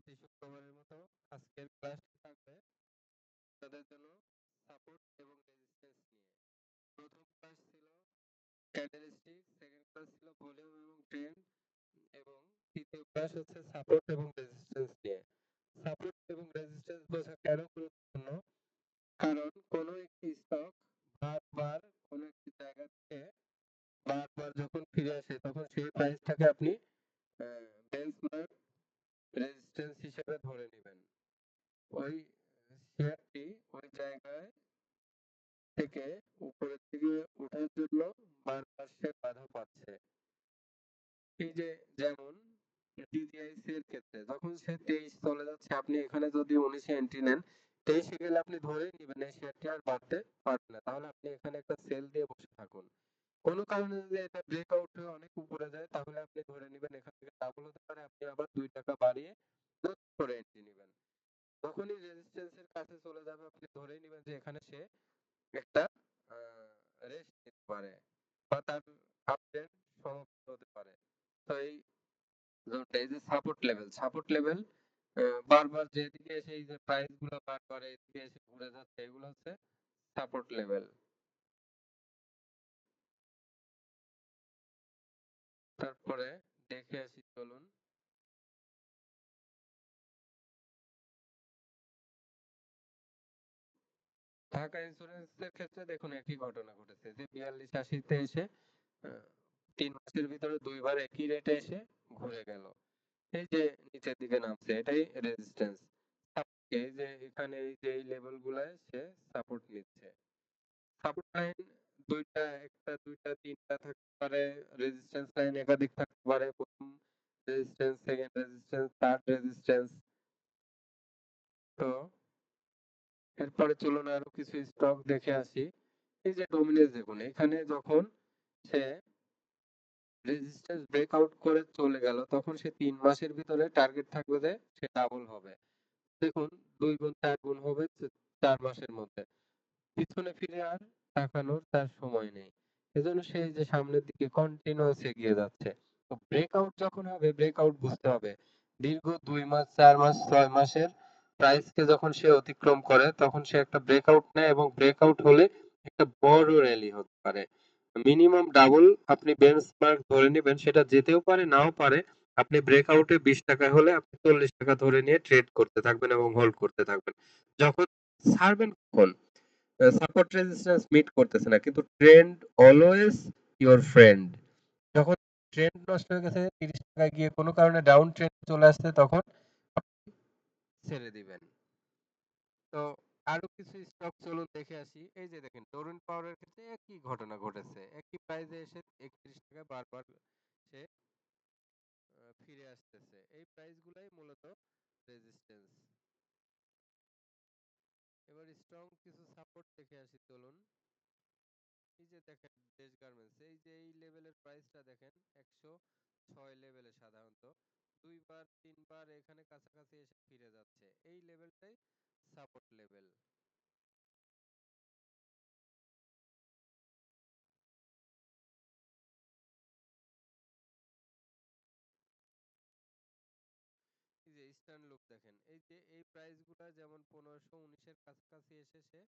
প্রতি শুক্রবারের মতো আজকের ক্লাসটি থাকবে তাদের জন্য সাপোর্ট এবং রেজিস্ট্যান্স নিয়ে। প্রথম ক্লাস ছিল ক্যারেক্টারিস্টিক, সেকেন্ড ক্লাস ছিল ভলিউম এবং ট্রেন্ড, এবং তৃতীয় ক্লাস হচ্ছে সাপোর্ট এবং রেজিস্ট্যান্স নিয়ে। সাপোর্ট এবং রেজিস্ট্যান্স বোঝা কেন গুরুত্বপূর্ণ? কারণ কোনো একটি স্টক বারবার কোনো একটি জায়গা থেকে বারবার যখন ফিরে আসে তখন সেই প্রাইসটাকে আপনি বেঞ্চমার্ক রেজিস্ট্যান্স হিসেবে ধরে নেবেন। ওই শেয়ারটি ওই জায়গায় থেকে উপরের দিকে ওঠার জন্য বারবার সে বাধা পাচ্ছে। এই যে যেমন ডিজিআইসি এর ক্ষেত্রে যখন সে 23 চলে যাচ্ছে, আপনি এখানে যদি 19 এন্ট্রি নেন, 23 গেলে আপনি ধরেই নেবেন এই শেয়ারটি আর বাড়তে পারবে না, তাহলে আপনি এখানে একটা সেল দিয়ে বসে থাকুন। কোনো কারণে যদি এটা ব্রেকআউট হয়ে অনেক উপরে যায় তাহলে আপনি ধরে নেবেন এখান থেকে ডাবল হতে পারে, আপনি আবার 2 টাকা বাড়িয়ে নতুন করে এন্ট্রি নেবেন। যখনই রেজিস্ট্যান্স এর কাছে চলে যাবে আপনি ধরেই নেবেন যে এখানে সে একটা রেস্ট নিতে পারে বা তার আপট্রেন্ড সমাপ্ত হতে পারে। তো এই জোনটা, এই যে সাপোর্ট লেভেল বারবার যেদিকে এসে এই যে প্রাইস গুলো বারবার এদিকে এসে ঘুরে যাচ্ছে, এগুলো হচ্ছে সাপোর্ট লেভেল। তারপরে দেখে আসি চলুন। ঢাকা ইন্স্যুরেন্সের ক্ষেত্রে দেখুন একই ঘটনা ঘটেছে যে 42-80 এসে 3 মাসের ভিতরে 2 বার একই রেটে এসে ঘুরে গেল। এই যে নিচের দিকে নামছে এটাই রেজিস্ট্যান্স। এই যে এখানে এই যে এই লেভেল গুলায় সে সাপোর্ট নিচ্ছে। সাপোর্ট লাইন দুইটা, একটা, দুইটা, তিনটা থাকতে পারে। রেজিস্ট্যান্স লাইন একাধিক থাকতে পারে। প্রথম resistance, second resistance, third resistance. তো এরপরে চলুন আরো কিছু স্টক দেখে আসি। এই যে ডোমিনেন্স দেখুন, এখানে যখন সে রেজিস্ট্যান্স ব্রেকআউট করে চলে গেল তখন সে 3 মাসের ভিতরে টার্গেট থাকবে যে সে ডাবল হবে। দেখুন 2 গুণ 4 গুণ হবে 4 মাসের মধ্যে। পিছনে ফিরে আর তাকানোর তার সময় নেই। এজন্য সে এই যে সামনের দিকে কন্টিনিউয়াস এগিয়ে যাচ্ছে। তো ব্রেকআউট যখন হবে, ব্রেকআউট বুঝতে হবে। দীর্ঘ 2 মাস, 4 মাস, 6 মাসের প্রাইসকে যখন সে অতিক্রম করে তখন সে একটা ব্রেকআউট নেয় এবং ব্রেকআউট হলে একটা বড় র্যালি হতে পারে। মিনিমাম ডাবল আপনি বেঞ্চমার্ক ধরে নেবেন, সেটা যেতেও পারে নাও পারে। আপনি ব্রেকআউটে 20 টাকায় হলে আপনি 40 টাকা ধরে নিয়ে ট্রেড করতে থাকবেন এবং হোল্ড করতে থাকবেন। যখন ছাড়বেন কখন? সাপোর্ট রেজিস্ট্যান্স মিট করতেছে না, কিন্তু ট্রেন্ড অলওয়েজ ইওর ফ্রেন্ড। যখন ট্রেন্ড নষ্ট হয়ে গেছে 30 টাকায় গিয়ে কোনো কারণে ডাউন ট্রেন্ড চলে আসছে তখন আপনি ছেড়ে দিবেন। তো আরো কিছু স্টক চলুন দেখে আসি। এই যে দেখেন তরুণ পাওয়ারের ক্ষেত্রে একই ঘটনা ঘটেছে, একই প্রাইসে এসে 31 টাকায় বারবার সে ফিরে আসতেছে। এই প্রাইস গুলাই মূলত রেজিস্ট্যান্স। এবার স্ট্রং কিছু সাপোর্ট দেখে আসি চলুন। এই যে দেখেন দেশ গার্মেন্টস, এই যে এই লেভেলের প্রাইসটা দেখেন 106 লেভেলে সাধারণত 2 বার 3 বার এখানে কাছাকাছি এসে ফিরে যাচ্ছে। এই লেভেলটাই সাপোর্ট লেভেল। এই যে ইস্টার্ন লুপ দেখেন, এই যে এই প্রাইসগুলো যেমন 1519 এর কাছাকাছি এসে সে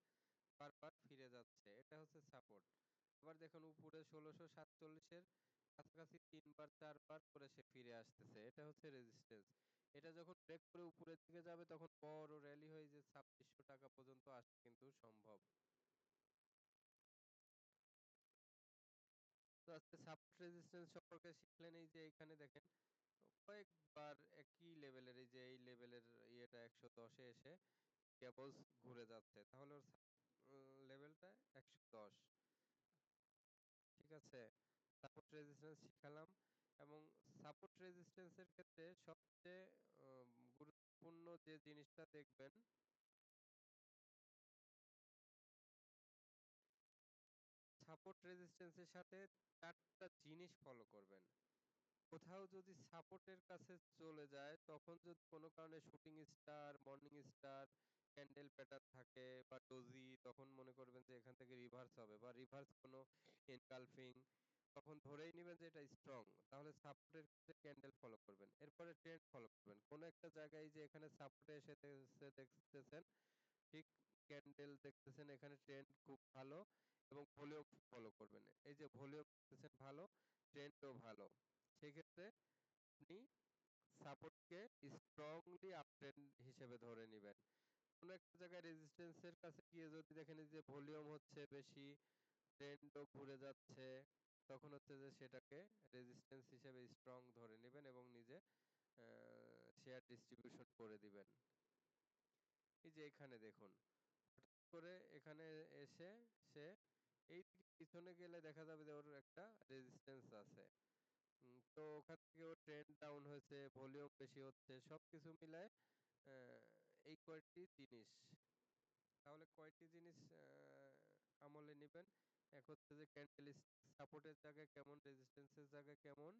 বারবার ফিরে যাচ্ছে, এটা হচ্ছে সাপোর্ট। আবার দেখুন উপরে 1647 এর কাছাকাছি 3 বার 4 বার করে সে ফিরে আসতেছে, এটা হচ্ছে রেজিস্ট্যান্স। এটা যখন ব্রেক করে উপরের দিকে যাবে তখন বড় র্যালি হয়ে যে 2600 টাকা পর্যন্ত আসা কিন্তু সম্ভব। তো আজকে সাপোর্ট রেজিস্ট্যান্স সম্পর্কে শিখলেন। এই যে এখানে দেখেন কয়েকবার একই লেভেলের, এই যে এই লেভেলের ইয়েটা 110 এ এসে কেবলস ঘুরে যাচ্ছে, তাহলে ওর লেভেলটা 110। ঠিক আছে, সাপোর্ট রেজিস্ট্যান্স শিখালাম। এবং সাপোর্ট রেজিস্ট্যান্সের ক্ষেত্রে সবচেয়ে গুরুত্বপূর্ণ যে জিনিসটা দেখবেন, সাপোর্ট রেজিস্ট্যান্সের সাথে 4টা জিনিস ফলো করবেন। কোথাও যদি সাপোর্টের কাছে চলে যায় তখন যদি কোনো কারণে shooting star, morning star, candle pattern থাকে বা ডোজি, তখন মনে করবেন যে এখান থেকে রিভার্স হবে বা রিভার্স কোনো এনকালফিং তখন ধরেই নেবেন যে এটা স্ট্রং, তাহলে সাপোর্টের ক্ষেত্রে ক্যান্ডেল ফলো করবেন, এরপরে ট্রেন্ড ফলো করবেন। কোন একটা জায়গায় যে এখানে সাপোর্টে এসে দেখতেছেন, ঠিক ক্যান্ডেল দেখতেছেন এখানে ট্রেন্ড খুব ভালো এবং ভলিউম ফলো করবেন। এই যে ভলিউম দেখতেছেন ভালো, ট্রেন্ডও ভালো, সেক্ষেত্রে আপনি সাপোর্টকে স্ট্রংলি আপ ট্রেন্ড হিসেবে ধরে নেবেন। কোন একটা জায়গায় রেজিস্ট্যান্সের কাছে গিয়ে যদি দেখেন যে ভলিউম হচ্ছে বেশি, ট্রেন্ডও ঘুরে যাচ্ছে, তখন হচ্ছে যে সেটাকে রেজিস্ট্যান্স হিসেবে স্ট্রং ধরে নেবেন এবং নিজে শেয়ার ডিস্ট্রিবিউশন করে দিবেন। এই যে এখানে দেখুন, হঠাৎ করে এখানে এসে সে এই দিকে পিছনে গেলে দেখা যাবে যে ওর একটা রেজিস্ট্যান্স আছে। তো ওখান থেকে ওর ট্রেন্ড ডাউন হয়েছে, ভলিউম বেশি হচ্ছে, সবকিছু মিলায় এই কয়েকটি জিনিস। তাহলে কয়টি জিনিস আমলে নেবেন? এক হচ্ছে যে ক্যান্ডেল সাপোর্টের জায়গায় কেমন, রেজিস্ট্যান্সের জায়গায় কেমন,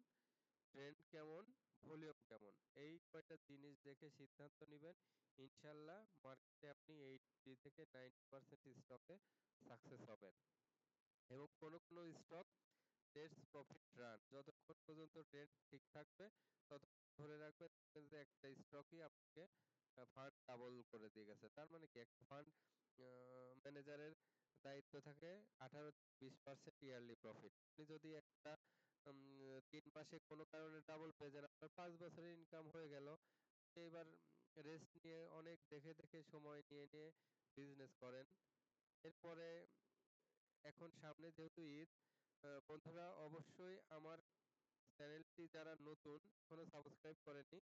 ট্রেন্ড কেমন, ভলিউম কেমন, এই কয়টা জিনিস দেখে সিদ্ধান্ত নেবেন। ইনশাল্লাহ মার্কেটে আপনি 80 থেকে 90% স্টকে সাকসেস হবেন। এবং কোন কোন স্টক লেটস প্রফিট রান, যতক্ষণ পর্যন্ত ট্রেন্ড ঠিক থাকবে ততক্ষণ ধরে রাখবেন যে একটা স্টকই আপনাকে ফান্ড ডাবল করে দিয়ে গেছে। তার মানে কি, একটা ফান্ড ম্যানেজারের দায়িত্ব থাকে 18-20% ইয়ারলি প্রফিট। আপনি যদি একটা 3 মাসে কোনো কারণে ডাবল পেয়ে যান, আপনার 5 বছরের ইনকাম হয়ে গেল। এবার রেস্ট নিয়ে অনেক দেখে দেখে সময় নিয়ে নিয়ে বিজনেস করেন। এরপরে এখন সামনে যেহেতু ঈদ, বন্ধুরা অবশ্যই আমার চ্যানেলটি যারা নতুন এখনো সাবস্ক্রাইব করেনি,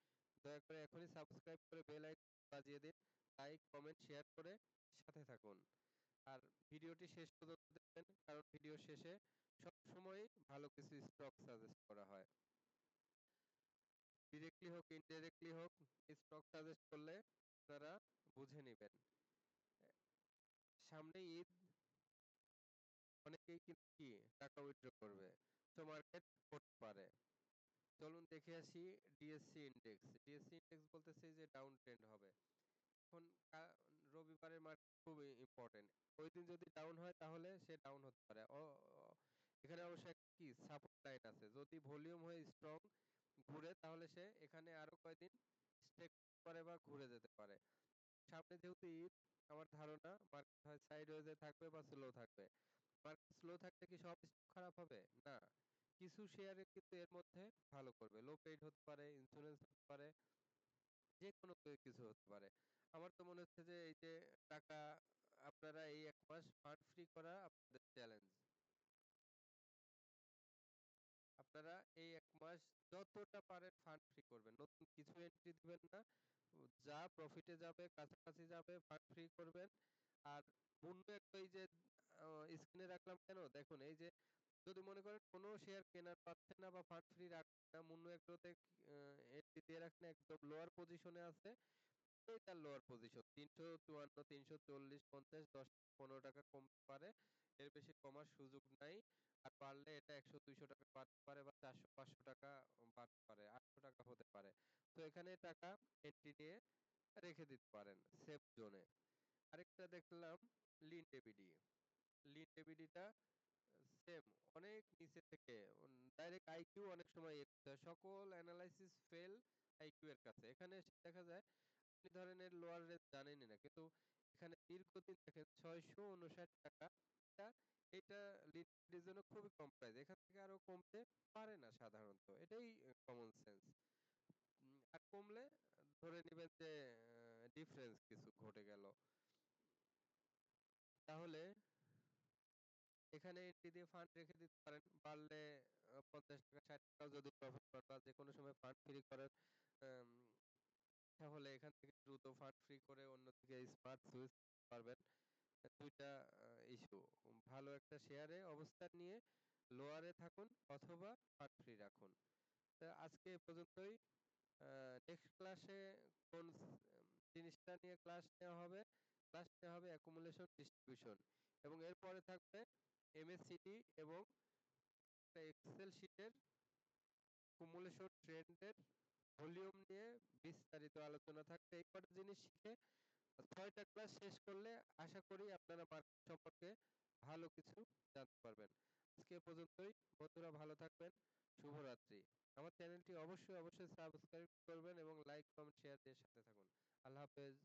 দয়া করে এখনই সাবস্ক্রাইব করে বেল আইকন বাজিয়ে দিন। লাইক কমেন্ট শেয়ার করে সাথে থাকুন। আর ভিডিওটি শেষ পর্যন্ত দেখবেন, কারণ ভিডিও শেষে সব সময় ভালো কিছু স্টক সাজেস্ট করা হয়। ডিরেক্টলি হোক ইনডিরেক্টলি হোক, স্টক সাজেস্ট করলে আপনারা বুঝে নেবেন। সামনে ঈদ, অনেকেই কিন্তু কি টাকা উইথড্র করবে, তো মার্কেট করতে পারে। চলুন দেখে আসি ডিএসসি ইন্ডেক্স। ডিএসসি ইন্ডেক্স বলতেছে যে ডাউন ট্রেন্ড হবে। এখন রবিবারের মার্কেট খুব ইম্পর্টেন্ট। ওই দিন যদি ডাউন হয় তাহলে সে ডাউন হতে পারে। এখানে অবশ্য কি সাপোর্ট লাইন আছে, যদি ভলিউম হয়ে স্ট্রং ঘুরে তাহলে সে এখানে আরো কয়েকদিন স্টে করে বা ঘুরে যেতে পারে। সামনে যেহেতু ঈদ, আমার ধারণা মার্কেট হয় সাইডওয়েজে থাকবে বা স্লো থাকবে। মার্কেট স্লো থাকলে কি সব স্টক খারাপ হবে? না, কিছু শেয়ারে কিন্তু এর মধ্যে ভালো করবে। লো পেইড হতে পারে, ইন্স্যুরেন্স হতে পারে, যে কোনো কিছু হতে পারে। আমার তো মনে হচ্ছে যে এই যে টাকা আপনারা এই 1 মাস ফান্ড ফ্রি করা আপনাদের চ্যালেঞ্জ। আপনারা এই 1 মাস যতটা পারেন ফান্ড ফ্রি করবেন, নতুন কিছু এন্ট্রি দিবেন না। যা প্রফিটে যাবে কাছাকাছি যাবে ফান্ড ফ্রি করবেন। আর মূল্য একটা এই যে স্ক্রিনে রাখলাম কেন দেখুন, এই যে যদি মনে করেন কোনো শেয়ার কেনার পাচ্ছেন না বা ফান্ড ফ্রি রাখছেন না, মূল্য একটাতে এন্ট্রি দিয়ে রাখেন, একদম লোয়ার পজিশনে আছে, এটার লোয়ার পজিশন 354, 340, 50, 10, 15 টাকা কমতে পারে, এর বেশি কমার সুযোগ নাই। আর পারলে এটা 100-200 টাকা বাড়তে পারে বা 400-500 টাকা বাড়তে পারে, 800 টাকা হতে পারে। তো এখানে টাকা এন্ট্রি নিয়ে রেখে দিতে পারেন সেফ জোনে। আরেকটা দেখলাম লিন ডেবিডি। লিন ডেবিডিটা সেম, অনেক নিচে থেকে ডাইরেক্ট আইকিউ অনেক সময় সকল অ্যানালাইসিস ফেল আইকিউ এর কাছে। এখানে এসে দেখা যায় আপনি ধরেন এর লোয়ার রেঞ্জ জানেনই না, কিন্তু এখানে দীর্ঘদিন দেখেন 659 টাকা, এটা এটা লিডের জন্য খুবই কম প্রাইস, এখান থেকে আরো কমতে পারে না সাধারণত, এটাই কমন সেন্স। আর কমলে ধরে নেবেন যে ডিফারেন্স কিছু ঘটে গেল। তাহলে এখানে এন্ট্রি দিয়ে ফান্ড রেখে দিতে পারেন, বাড়লে 50 টাকা 60 টাকা যদি প্রফিট পান বা যে কোনো সময় ফান্ড ফ্রি করেন, আম, তাহলে এখান থেকে দ্রুত ফান্ড ফ্রি করে অন্যদিকে স্মার্ট সুইচ পারবেন। দুইটা ইস্যু, ভালো একটা শেয়ারে অবস্থান নিয়ে লোয়ারে থাকুন অথবা ফান্ড ফ্রি রাখুন। তো আজকে এ পর্যন্তই। নেক্সট ক্লাসে কোন জিনিসটা নিয়ে ক্লাস নেওয়া হবে? ক্লাস নেওয়া হবে অ্যাকুমুলেশন ডিস্ট্রিবিউশন, এবং এরপরে থাকবে এমএসসিডি এবং এক্সেল শিটের কুমুলেশন ট্রেন্ডের ভলিউম নিয়ে বিস্তারিত আলোচনা থাকবে। এই কটা জিনিস শিখে 6টা ক্লাস শেষ করলে আশা করি আপনারা মার্কেট সম্পর্কে ভালো কিছু জানতে পারবেন। আজকে এ পর্যন্তই। বন্ধুরা ভালো থাকবেন। শুভরাত্রি। আমার চ্যানেলটি অবশ্যই সাবস্ক্রাইব করবেন এবং লাইক, কমেন্ট, শেয়ার দিয়ে সাথে থাকুন। আল্লাহ হাফেজ।